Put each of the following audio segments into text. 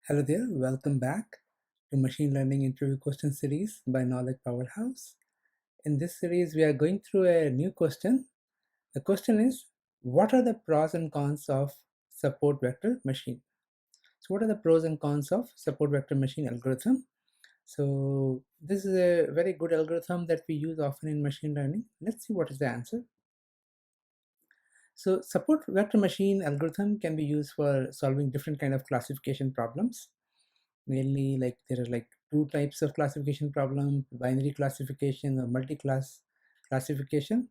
Hello there, welcome back to Machine Learning Interview Question Series by Knowledge Powerhouse. In this series, we are going through a new question. The question is, what are the pros and cons of support vector machine? So what are the pros and cons of support vector machine algorithm? So this is a very good algorithm that we use often in machine learning. Let's see what is the answer. So support vector machine algorithm can be used for solving different kind of classification problems. Mainly, like there are like two types of classification problem: binary classification or multi-class classification.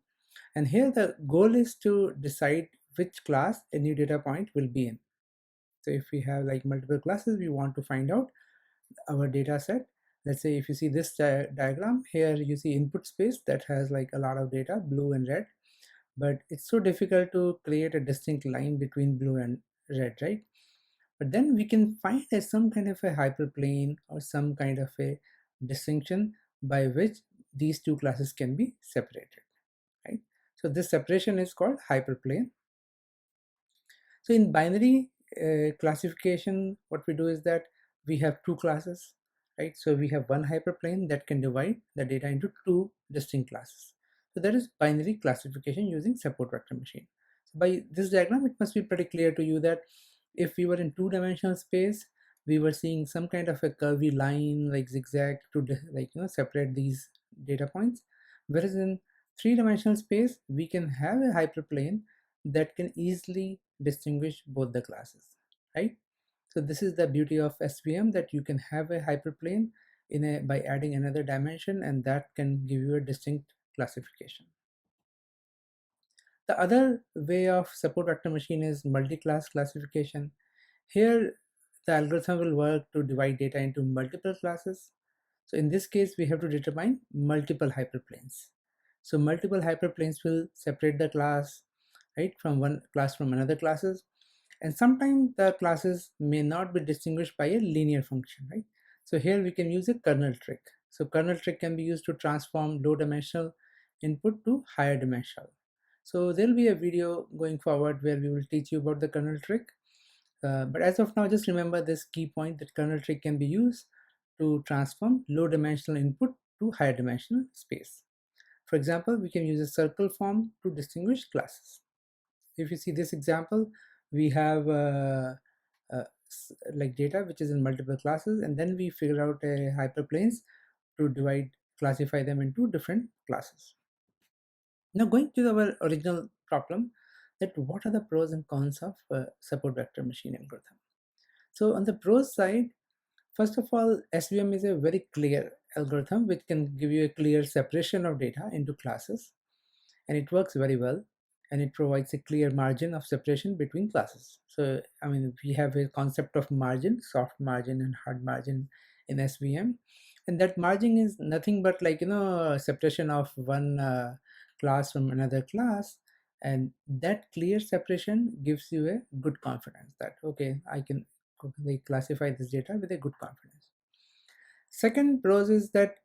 And here the goal is to decide which class a new data point will be in. So if we have like multiple classes, we want to find out our data set. Let's say if you see this diagram here, you see input space that has like a lot of data, blue and red, but it's so difficult to create a distinct line between blue and red, right? But then we can find some kind of a hyperplane or some kind of a distinction by which these two classes can be separated, right? So this separation is called hyperplane. So in binary classification, what we do is that we have two classes, right? So we have one hyperplane that can divide the data into two distinct classes. So that is binary classification using support vector machine. So by this diagram, it must be pretty clear to you that if we were in two-dimensional space, we were seeing some kind of a curvy line like zigzag to separate these data points. Whereas in three-dimensional space, we can have a hyperplane that can easily distinguish both the classes, right? So this is the beauty of SVM, that you can have a hyperplane by adding another dimension, and that can give you a distinct classification. The other way of support vector machine is multi-class classification. Here, the algorithm will work to divide data into multiple classes. So in this case, we have to determine multiple hyperplanes. So multiple hyperplanes will separate the class, right, from one class from another classes. And sometimes the classes may not be distinguished by a linear function, right? So here we can use a kernel trick. So kernel trick can be used to transform low dimensional input to higher dimensional. So there'll be a video going forward where we will teach you about the kernel trick. But as of now, just remember this key point, that kernel trick can be used to transform low dimensional input to higher dimensional space. For example, we can use a circle form to distinguish classes. If you see this example, we have uh, like data which is in multiple classes, and then we figure out a hyperplanes to classify them into different classes. Now going to our original problem, that what are the pros and cons of support vector machine algorithm. So on the pros side, first of all, SVM is a very clear algorithm which can give you a clear separation of data into classes, and it works very well, and it provides a clear margin of separation between classes. So I mean, we have a concept of margin, soft margin and hard margin in SVM, and that margin is nothing but like separation of one class from another class, and that clear separation gives you a good confidence that okay, I can classify this data with a good confidence. Second pros is that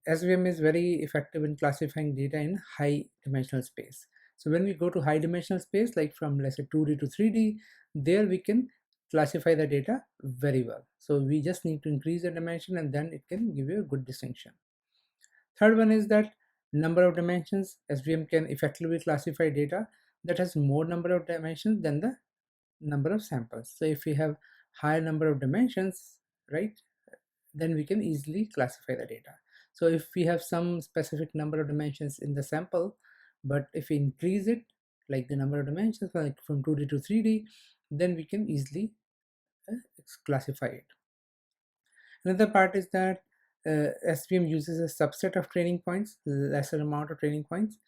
SVM is very effective in classifying data in high dimensional space. So when we go to high dimensional space, like from let's say 2D to 3D, there we can classify the data very well. So we just need to increase the dimension, and then it can give you a good distinction. Third one is that number of dimensions. SVM can effectively classify data that has more number of dimensions than the number of samples. So if we have higher number of dimensions, right, then we can easily classify the data. So if we have some specific number of dimensions in the sample, but if we increase it, like the number of dimensions, like from 2D to 3D, then we can easily uh, classify it. Another part is that SVM uses a subset of training points, lesser amount of training points.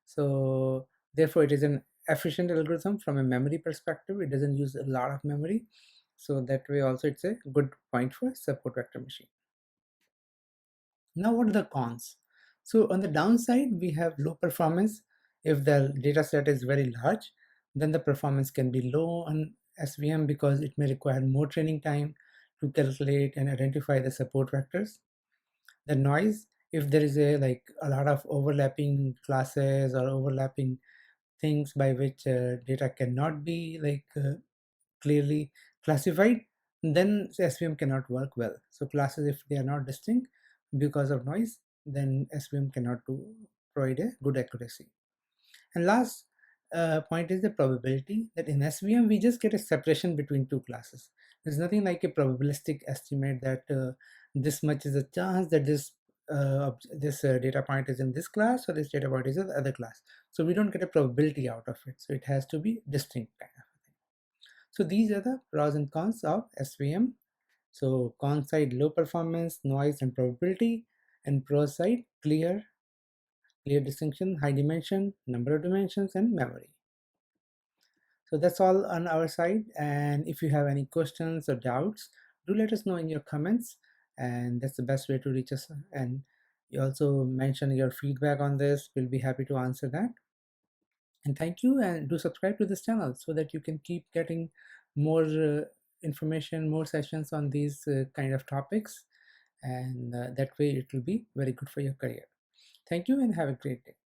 So therefore, it is an efficient algorithm from a memory perspective. It doesn't use a lot of memory. So that way also it's a good point for support vector machine. Now what are the cons? So on the downside, we have low performance. If the data set is very large, then the performance can be low on SVM because it may require more training time to calculate and identify the support vectors. The noise, if there is a lot of overlapping classes or overlapping things by which data cannot be clearly classified, then SVM cannot work well. So classes, if they are not distinct because of noise, then SVM cannot provide a good accuracy. And last point is the probability, that in SVM we just get a separation between two classes. There's nothing like a probabilistic estimate that this much is a chance that this data point is in this class, or this data point is in the other class. So we don't get a probability out of it. So it has to be distinct kind of a thing. So these are the pros and cons of SVM. So con side, low performance, noise and probability, and pro side, clear distinction, high dimension, number of dimensions, and memory. So that's all on our side. And if you have any questions or doubts, do let us know in your comments. And that's the best way to reach us. And you also mention your feedback on this. We'll be happy to answer that. And thank you, and do subscribe to this channel so that you can keep getting more information, more sessions on these kind of topics. And that way it will be very good for your career. Thank you and have a great day.